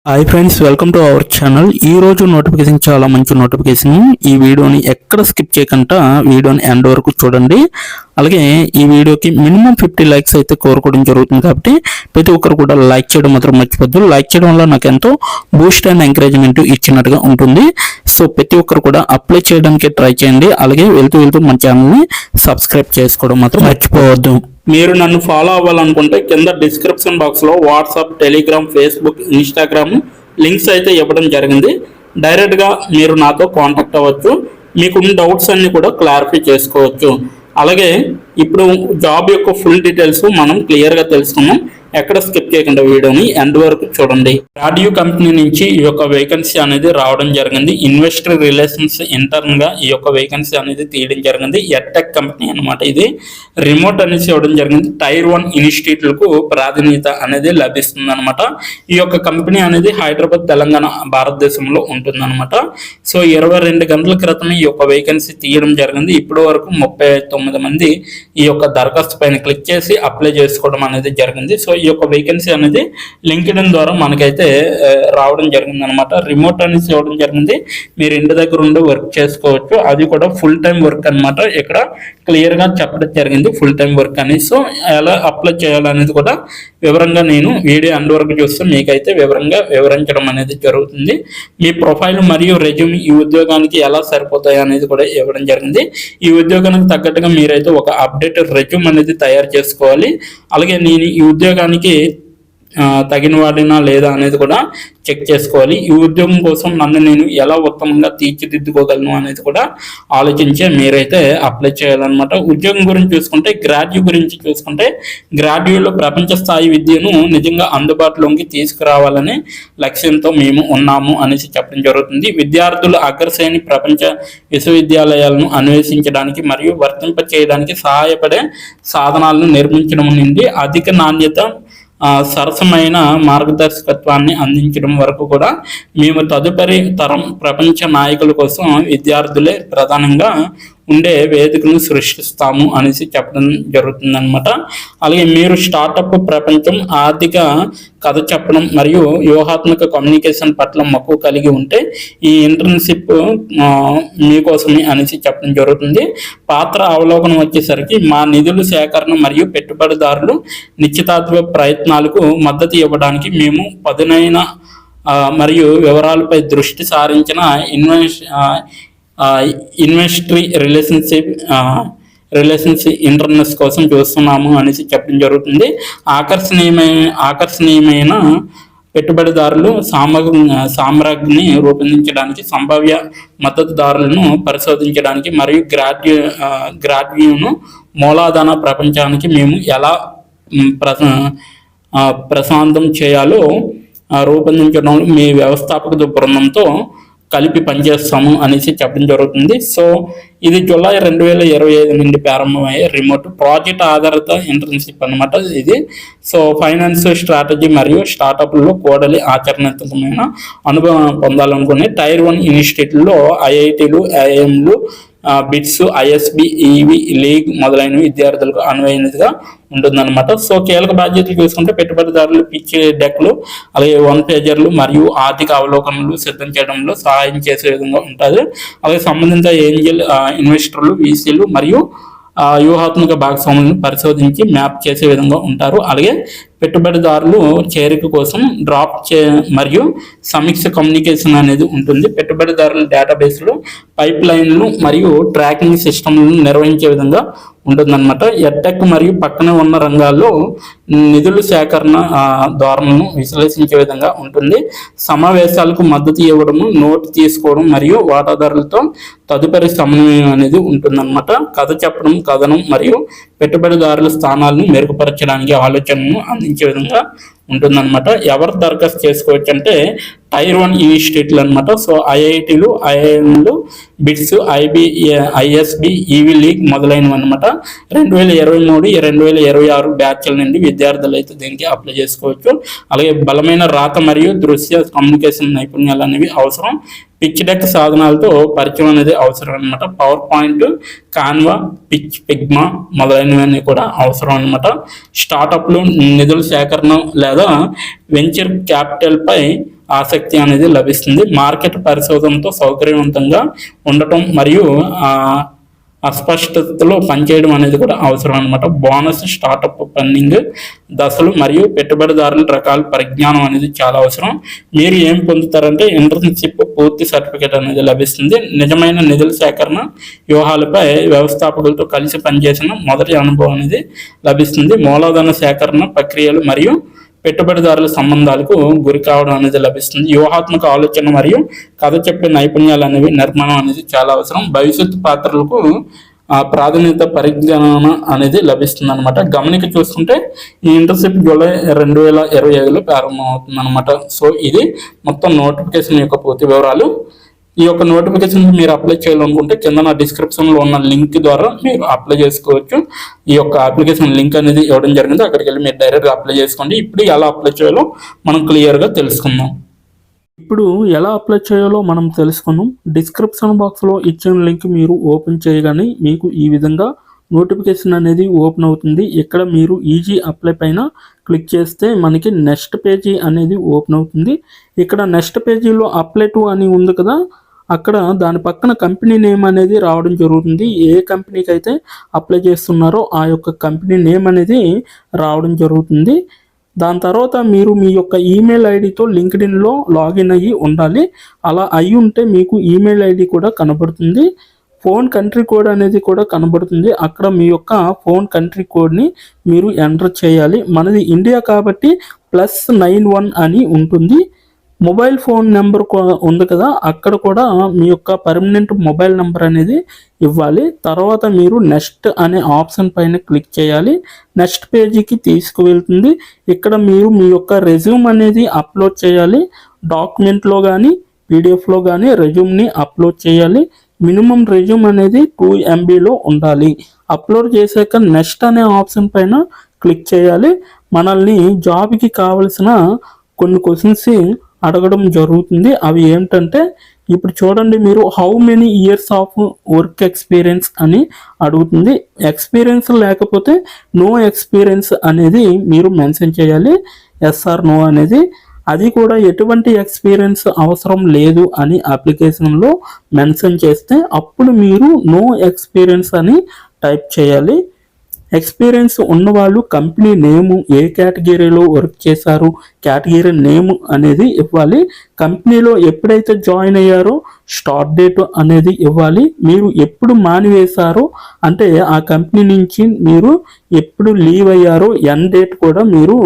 Hi friends, welcome to our channel. ఈ రోజు notification చాలా మంచి నోటిఫికేషన్. ఈ వీడియోని ఎక్కడ స్కిప్ చేయకుండా వీడియోని ఎండ్ వరకు చూడండి. అలాగే ఈ వీడియోకి మినిమం 50 లైక్స్ అయితే కోరుకోవడం జరుగుతుంది. కాబట్టి ప్రతి ఒక్కరు కూడా లైక్ చేయడం మాత్రం మర్చిపోద్దు. లైక్ చేయడం వల్ల నాకు ఎంతో బూస్ట్ అండ్ ఎంకరేజ్మెంట్ ఇచ్చినట్టుగా ఉంటుంది. సో ప్రతి ఒక్కరు కూడా అప్లై చేయడానికి ట్రై చేయండి. అలాగే వెళ్తూ మన ఛానల్ని సబ్స్క్రైబ్ చేసుకోవడం మాత్రం మర్చిపోవద్దు. మీరు నన్ను ఫాలో అవ్వాలనుకుంటే కింద డిస్క్రిప్షన్ బాక్స్లో WhatsApp, Telegram, Facebook, Instagram links అయితే ఇవ్వడం జరిగింది. డైరెక్ట్గా మీరు నాతో కాంటాక్ట్ అవ్వచ్చు. మీకున్న డౌట్స్ అన్ని కూడా క్లారిఫై చేసుకోవచ్చు. అలాగే ఇప్పుడు జాబ్ యొక్క ఫుల్ డీటెయిల్స్ మనం క్లియర్గా తెలుసుకున్నాం. ఎక్కడ స్కిప్ చేయకుండా వీడియోని ఎండ్ వరకు చూడండి. రాడియో కంపెనీ నుంచి ఈ యొక్క వేకెన్సీ అనేది రావడం జరిగింది. ఇన్వెస్టర్ రిలేషన్స్ ఇంటర్న్ గా ఈ యొక్క వేకెన్సీ అనేది తీయడం జరిగింది. ఎడ్టెక్ కంపెనీ అనమాట. ఇది రిమోట్ అనేసి ఇవ్వడం జరిగింది. టైర్ 1 ఇన్స్టిట్యూట్లకు ప్రాధాన్యత అనేది లభిస్తుంది అనమాట. ఈ యొక్క కంపెనీ అనేది హైదరాబాద్, తెలంగాణ, భారతదేశంలో ఉంటుంది అనమాట. సో 22 గంటల క్రితం ఈ యొక్క వేకెన్సీ తీయడం జరిగింది. ఇప్పటి వరకు 39 మంది ఈ యొక్క దరఖాస్తు పైన క్లిక్ చేసి అప్లై చేసుకోవడం అనేది జరిగింది. సో ఈ యొక్క వేకెన్సీ అనేది లింక్డ్ఇన్ ద్వారా మనకైతే రావడం జరిగింది అనమాట. రిమోట్ అనేసి ఇవ్వడం జరిగింది. మీరు ఇంటి దగ్గర ఉండి వర్క్ చేసుకోవచ్చు. అది కూడా ఫుల్ టైం వర్క్ అనమాట. ఇక్కడ క్లియర్ గా చెప్పడం జరిగింది ఫుల్ టైం వర్క్ అని. సో ఎలా అప్లై చేయాలనేది కూడా వివరంగా నేను వీడియో ఎండ్ వరకు చూస్తే మీకైతే వివరించడం అనేది జరుగుతుంది. మీ ప్రొఫైల్ మరియు రెజ్యూమ్ ఈ ఉద్యోగానికి ఎలా సరిపోతాయి అనేది కూడా ఇవ్వడం జరిగింది. ఈ ఉద్యోగానికి తగ్గట్టుగా మీరైతే ఒక అప్డేటెడ్ రెజ్యూమ్ అనేది తయారు చేసుకోవాలి. అలాగే నేను ఈ ఉద్యోగానికి తగిన వాడినా లేదా అనేది కూడా చెక్ చేసుకోవాలి. ఈ ఉద్యోగం కోసం నన్ను నేను ఎలా ఉత్తమంగా తీర్చిదిద్దుకోగలను అనేది కూడా ఆలోచించే మీరైతే అప్లై చేయాలన్నమాట. ఉద్యోగం గురించి చూసుకుంటే, గ్రాడ్యుయేట్లో ప్రపంచ స్థాయి విద్యను నిజంగా అందుబాటులోకి తీసుకురావాలనే లక్ష్యంతో మేము ఉన్నాము అనేసి చెప్పడం జరుగుతుంది. విద్యార్థులు అగ్రశ్రేణి ప్రపంచ విశ్వవిద్యాలయాలను అన్వేషించడానికి మరియు వర్తింప చేయడానికి సహాయపడే సాధనాలను నిర్మించడం నుండి అధిక నాణ్యత, సరసమైన మార్గదర్శకత్వాన్ని అందించడం వరకు కూడా మేము తదుపరి తరం ప్రపంచ నాయకుల కోసం విద్యార్థులే ప్రధానంగా ఉండే వేదికను సృష్టిస్తాము అనేసి చెప్పడం జరుగుతుంది అనమాట. అలాగే మీరు స్టార్టప్ ప్రపంచం, ఆర్థిక కథ చెప్పడం మరియు వ్యూహాత్మక కమ్యూనికేషన్ పట్ల మక్కువ కలిగి ఉంటే ఈ ఇంటర్న్షిప్ మీకోసమే అనేసి చెప్పడం జరుగుతుంది. పాత్ర అవలోకనం వచ్చేసరికి మా నిధుల సేకరణ మరియు పెట్టుబడిదారులు నిశ్చితార్థ ప్రయత్నాలకు మద్దతు ఇవ్వడానికి మేము పదునైన మరియు వివరాలపై దృష్టి సారించిన ఇన్వెస్టరీ రిలేషన్స్ ఇంటర్నెస్ కోసం చూస్తున్నాము అనేసి చెప్పడం జరుగుతుంది. ఆకర్షణీయమైన పెట్టుబడిదారులు సామ్రాజ్ఞిని రూపొందించడానికి, సంభావ్య మద్దతుదారులను పరిశోధించడానికి మరియు గ్రాడ్యును మూలధన ప్రపంచానికి మేము ఎలా ప్రశాంతం చేయాలో రూపొందించడంలో మీ వ్యవస్థాపక బృందంతో కలిపి పనిచేస్తాము అనేసి చెప్పడం జరుగుతుంది. సో ఇది జూలై 2025 నుండి ప్రారంభమయ్యే రిమోట్ ప్రాజెక్ట్ ఆధారిత ఇంటర్న్షిప్ అనమాట ఇది. సో ఫైనాన్స్, స్ట్రాటజీ మరియు స్టార్టప్లలో కోడలి ఆచరణాత్మకమైన అనుభవం పొందాలనుకునే టైర్ 1 ఇన్స్టిట్యూట్లో ఐఐటీలు, ఐఐఎంలు, బిట్స్, ఐఎస్బి, ఈవి లీగ్ మొదలైనవి విద్యార్థులకు అనువైనదిగా ఉంటుందన్నమాట. సో కీలక బాధ్యతలు చూసుకుంటే పెట్టుబడిదారులు పిచ్ డెక్లు, అలాగే 1 పేజర్లు మరియు ఆర్థిక అవలోకనాలు సిద్ధం చేయడంలో సహాయం చేసే విధంగా ఉంటుంది. అలాగే సంబంధిత ఏంజల్ ఇన్వెస్టర్లు, వీసీలు మరియు వ్యూహాత్మక భాగస్వాములను పరిశోధించి మ్యాప్ చేసే విధంగా ఉంటారు. అలాగే పెట్టుబడిదారులు చేరిక కోసం మరియు సమీక్ష కమ్యూనికేషన్ అనేది ఉంటుంది. పెట్టుబడిదారుల డేటాబేస్లు, పైప్ లైన్లు మరియు ట్రాకింగ్ సిస్టమ్లను నిర్వహించే విధంగా ఉంటుందన్నమాట. ఎడ్టెక్ మరియు పక్కనే ఉన్న రంగాల్లో నిధుల సేకరణ ధోరణులను విశ్లేషించే విధంగా ఉంటుంది. సమావేశాలకు మద్దతు ఇవ్వడము, నోటు తీసుకోవడం మరియు వాటాదారులతో తదుపరి సమన్వయం అనేది ఉంటుందన్నమాట. కథ చెప్పడం, కథనం మరియు పెట్టుబడిదారుల స్థానాలను మెరుగుపరచడానికి ఆలోచనను అందించే విధంగా ఉంటుందన్నమాట. ఎవరు దరఖాస్తు చేసుకోవచ్చు అంటే టైర్ 1 ఇన్స్టిట్యూట్లు అనమాట. సో ఐఐటీలు, ఐఐఎంలు, బిట్స్, ఐఎస్బి, ఈవి లీగ్ మొదలైనవి అనమాట. 2023, 2026 బ్యాచ్ల నుండి విద్యార్థులు అయితే దీనికి అప్లై చేసుకోవచ్చు. అలాగే బలమైన రాత మరియు దృశ్య కమ్యూనికేషన్ నైపుణ్యాలు అనేవి అవసరం. పిచ్ డెక్ సాధనాలతో పరిచయం అనేది అవసరం అనమాట. పవర్ పాయింట్, కాన్వా, పిగ్మా మొదలైనవన్నీ కూడా అవసరం అనమాట. స్టార్టప్లు, నిధుల సేకరణ లేదా వెంచర్ క్యాపిటల్ పై ఆసక్తి అనేది లభిస్తుంది. మార్కెట్ పరిశోధనతో సౌకర్యవంతంగా ఉండటం మరియు అస్పష్టతలో పనిచేయడం అనేది కూడా అవసరం అనమాట. బోనస్, స్టార్టప్ ఫండింగ్ దశలు మరియు పెట్టుబడిదారుల రకాల పరిజ్ఞానం అనేది చాలా అవసరం. మీరు ఏం పొందుతారంటే ఇంటర్న్షిప్ పూర్తి సర్టిఫికేట్ అనేది లభిస్తుంది. నిజమైన నిధుల సేకరణ వ్యూహాలపై వ్యవస్థాపకులతో కలిసి పనిచేసిన మొదటి అనుభవం అనేది లభిస్తుంది. మూలధన సేకరణ ప్రక్రియలు మరియు పెట్టుబడిదారుల సంబంధాలకు గురి కావడం అనేది లభిస్తుంది. వ్యూహాత్మక ఆలోచన మరియు కథ చెప్పే నైపుణ్యాలు అనేవి నిర్మాణం అనేది చాలా అవసరం. భవిష్యత్తు పాత్రలకు ప్రాధాన్యత పరిజ్ఞానం అనేది లభిస్తుంది అనమాట. గమనిక చూసుకుంటే ఈ ఇంటర్న్షిప్ జూలై 2025లో ప్రారంభమవుతుంది అనమాట. సో ఇది మొత్తం నోటిఫికేషన్ యొక్క పూర్తి వివరాలు. ఈ యొక్క నోటిఫికేషన్ మీరు అప్లై చేయాలనుకుంటే కింద నా డిస్క్రిప్షన్లో ఉన్న లింక్ ద్వారా మీరు అప్లై చేసుకోవచ్చు. ఈ యొక్క అప్లికేషన్ లింక్ అనేది ఇవ్వడం జరిగింది, అక్కడికి వెళ్ళి మీరు డైరెక్ట్గా అప్లై చేసుకోండి. ఇప్పుడు ఎలా అప్లై చేయాలో మనం క్లియర్గా తెలుసుకుందాం. ఇప్పుడు ఎలా అప్లై చేయాలో మనం తెలుసుకుందాం. డిస్క్రిప్షన్ బాక్స్లో ఇచ్చిన లింక్ మీరు ఓపెన్ చేయగానే మీకు ఈ విధంగా నోటిఫికేషన్ అనేది ఓపెన్ అవుతుంది. ఇక్కడ మీరు ఈజీ అప్లై పైన క్లిక్ చేస్తే మనకి నెక్స్ట్ పేజీ అనేది ఓపెన్ అవుతుంది. ఇక్కడ నెక్స్ట్ పేజీలో అప్లై టు అని ఉంది కదా, అక్కడ దాని పక్కన కంపెనీ నేమ్ అనేది రావడం జరుగుతుంది. ఏ కంపెనీకి అయితే అప్లై చేస్తున్నారో ఆ యొక్క కంపెనీ నేమ్ అనేది రావడం జరుగుతుంది. దాని తర్వాత మీరు మీ యొక్క ఈమెయిల్ ఐడితో లింక్డ్ఇన్లో లాగిన్ అయ్యి ఉండాలి. అలా అయి ఉంటే మీకు ఈమెయిల్ ఐడి కూడా కనబడుతుంది. ఫోన్ కంట్రీ కోడ్ అనేది కూడా కనబడుతుంది. అక్కడ మీ యొక్క ఫోన్ కంట్రీ కోడ్ని మీరు ఎంటర్ చేయాలి. మనది ఇండియా కాబట్టి +91 అని ఉంటుంది. మొబైల్ ఫోన్ నెంబర్ ఉంది కదా, అక్కడ కూడా మీ యొక్క పర్మనెంట్ మొబైల్ నెంబర్ అనేది ఇవ్వాలి. తర్వాత మీరు నెక్స్ట్ అనే ఆప్షన్ పైన క్లిక్ చేయాలి. నెక్స్ట్ పేజీకి తీసుకువెళ్తుంది. ఇక్కడ మీరు మీ యొక్క రెజ్యూమ్ అనేది అప్లోడ్ చేయాలి. డాక్యుమెంట్లో కానీ పీడిఎఫ్లో కానీ రెజ్యూమ్ని అప్లోడ్ చేయాలి. మినిమం రెజ్యూమ్ అనేది 2 MBలో ఉండాలి. అప్లోడ్ చేశాక నెక్స్ట్ అనే ఆప్షన్ పైన క్లిక్ చేయాలి. మనల్ని జాబ్కి కావలసిన కొన్ని క్వశ్చన్స్ అడగడం జరుగుతుంది. అవి ఏంటంటే ఇప్పుడు చూడండి, మీరు how many years of work experience అని అడుగుతుంది. ఎక్స్పీరియన్స్ లేకపోతే నో ఎక్స్పీరియన్స్ అనేది మీరు మెన్షన్ చేయాలి. ఎస్ ఆర్ నో అనేది. అది కూడా ఎటువంటి ఎక్స్పీరియన్స్ అవసరం లేదు అని అప్లికేషన్లో మెన్షన్ చేస్తే అప్పుడు మీరు నో ఎక్స్పీరియన్స్ అని టైప్ చేయాలి. ఎక్స్పీరియన్స్ ఉన్నవాళ్ళు కంపెనీ నేము, ఏ కేటగిరీలో వర్క్ చేశారు, కేటగిరీ నేమ్ అనేది ఇవ్వాలి. కంపెనీలో ఎప్పుడైతే జాయిన్ అయ్యారో స్టార్ట్ డేట్ అనేది ఇవ్వాలి. మీరు ఎప్పుడు మానివేశారో అంటే ఆ కంపెనీ నుంచి మీరు ఎప్పుడు లీవ్ అయ్యారో ఎండ్ డేట్ కూడా మీరు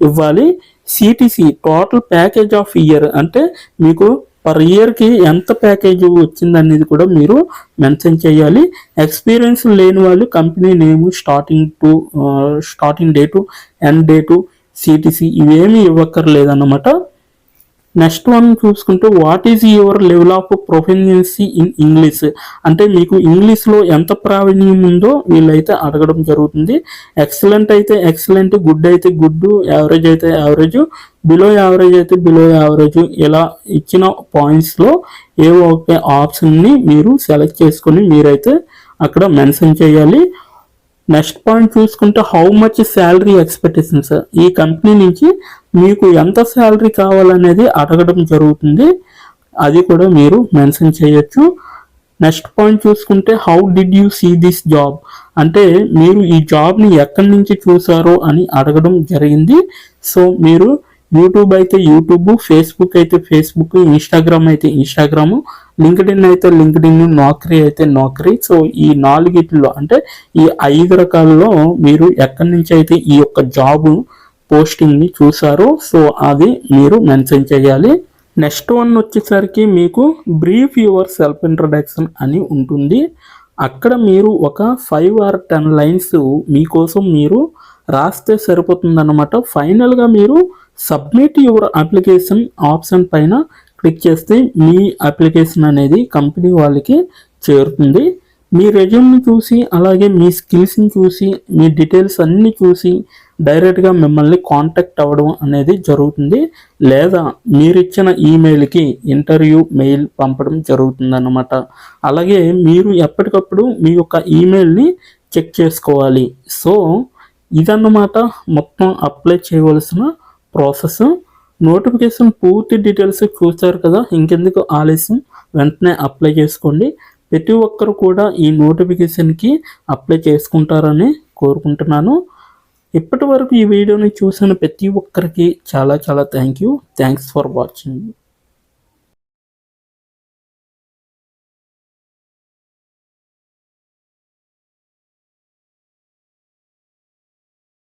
ఇవ్వాలి. CTC total package of year అంటే మీకు పర్ ఇయర్కి ఎంత ప్యాకేజ్ వచ్చిందనేది కూడా మీరు మెన్షన్ చేయాలి. ఎక్స్పీరియన్స్ లేని వాళ్ళు company name, starting date, end date, CTC ఇవేమీ ఇవ్వక్కర్లేదన్నమాట. నెక్స్ట్ వన్ చూసుకుంటే what is your level of proficiency in English అంటే మీకు ఇంగ్లీష్లో ఎంత ప్రావీణ్యం ఉందో వీళ్ళైతే అడగడం జరుగుతుంది. ఎక్సలెంట్ అయితే ఎక్సలెంట్, గుడ్ అయితే గుడ్, యావరేజ్ అయితే యావరేజ్, బిలో యావరేజ్ అయితే బిలో యావరేజ్, ఇలా ఇచ్చిన పాయింట్స్లో ఏవో ఒక ఆప్షన్ని మీరు సెలెక్ట్ చేసుకొని మీరైతే అక్కడ మెన్షన్ చేయాలి. నెక్స్ట్ పాయింట్ చూసుకుంటే హౌ మచ్ శాలరీ ఎక్స్పెక్టేషన్స్, ఈ కంపెనీ నుంచి మీకు ఎంత శాలరీ కావాలనేది అడగడం జరుగుతుంది. అది కూడా మీరు మెన్షన్ చేయొచ్చు. నెక్స్ట్ పాయింట్ చూసుకుంటే how did you see this job అంటే మీరు ఈ జాబ్ని ఎక్కడి నుంచి చూసారో అని అడగడం జరిగింది. సో మీరు యూట్యూబ్ అయితే యూట్యూబ్, ఫేస్బుక్ అయితే ఫేస్బుక్, ఇన్స్టాగ్రామ్ అయితే ఇన్స్టాగ్రాము, లింక్డ్ఇన్ అయితే లింక్డ్ఇన్, నౌకరీ అయితే నౌకరీ. సో ఈ 4 అంటే ఈ 5 రకాలలో మీరు ఎక్కడి నుంచి అయితే ఈ యొక్క జాబ్ పోస్టింగ్ని చూసారో సో అది మీరు మెన్షన్ చేయాలి. నెక్స్ట్ వన్ వచ్చేసరికి మీకు బ్రీఫ్ యువర్ సెల్ఫ్ ఇంట్రడక్షన్ అని ఉంటుంది. అక్కడ మీరు ఒక 5 or 10 లైన్స్ మీకోసం మీరు రాస్తే సరిపోతుందన్నమాట. ఫైనల్గా మీరు సబ్మిట్ యువర్ అప్లికేషన్ ఆప్షన్ పైన క్లిక్ చేస్తే మీ అప్లికేషన్ అనేది కంపెనీ వాళ్ళకి చేరుతుంది. మీ రెజ్యూమ్ని చూసి అలాగే మీ స్కిల్స్ని చూసి మీ డీటెయిల్స్ అన్నీ చూసి డైరెక్ట్గా మిమ్మల్ని కాంటాక్ట్ అవ్వడం అనేది జరుగుతుంది. లేదా మీరిచ్చిన ఈమెయిల్కి ఇంటర్వ్యూ మెయిల్ పంపడం జరుగుతుందన్నమాట. అలాగే మీరు ఎప్పటికప్పుడు మీ యొక్క ఈమెయిల్ని చెక్ చేసుకోవాలి. సో ఇదన్నమాట మొత్తం అప్లై చేయవలసిన ప్రాసెస్. నోటిఫికేషన్ పూర్తి డీటెయిల్స్ చూస్తారు కదా, ఇంకెందుకు ఆలస్యం, వెంటనే అప్లై చేసుకోండి. ప్రతి ఒక్కరు కూడా ఈ నోటిఫికేషన్కి అప్లై చేసుకుంటారని కోరుకుంటున్నాను. ఇప్పటి వరకు ఈ వీడియోని చూసిన ప్రతి ఒక్కరికి చాలా చాలా థ్యాంక్స్ ఫర్ వాచింగ్.